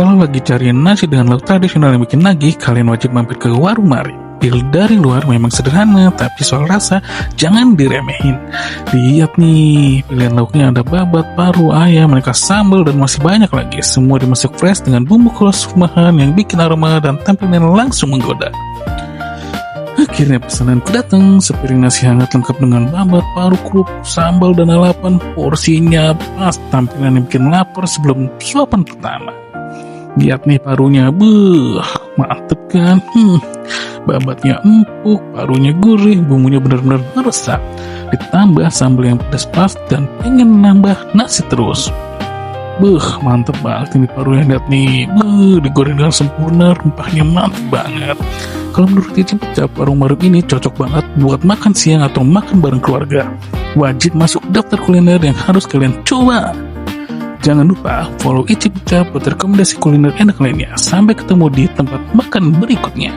Kalau lagi cari nasi dengan lauk tradisional yang bikin nagih, kalian wajib mampir ke warung Mari. Deal dari luar memang sederhana, tapi soal rasa jangan diremehin. Lihat nih, pilihan lauknya ada babat, paru, ayam, aneka sambal, dan masih banyak lagi. Semua dimasak fresh dengan bumbu khas rumahan yang bikin aroma dan tampilan langsung menggoda. Akhirnya pesananku datang, sepiring nasi hangat lengkap dengan babat, paru, kerupuk, sambal, dan lalapan. Porsinya pas, tampilan yang bikin lapar sebelum suapan pertama. Lihat nih parunya, mantep kan? Babatnya empuk, parunya gurih, bumbunya benar-benar meresap. Ditambah sambal yang pedas pas dan pengen nambah nasi terus. Mantep banget ini parunya, lihat nih. Digoreng dengan sempurna, rempahnya mantep banget. Kalau menurut Icip Icap, warung Mari ini cocok banget buat makan siang atau makan bareng keluarga. Wajib masuk daftar kuliner yang harus kalian coba. Jangan lupa follow Icip Icap buat rekomendasi kuliner enak lainnya. Sampai ketemu di tempat makan berikutnya.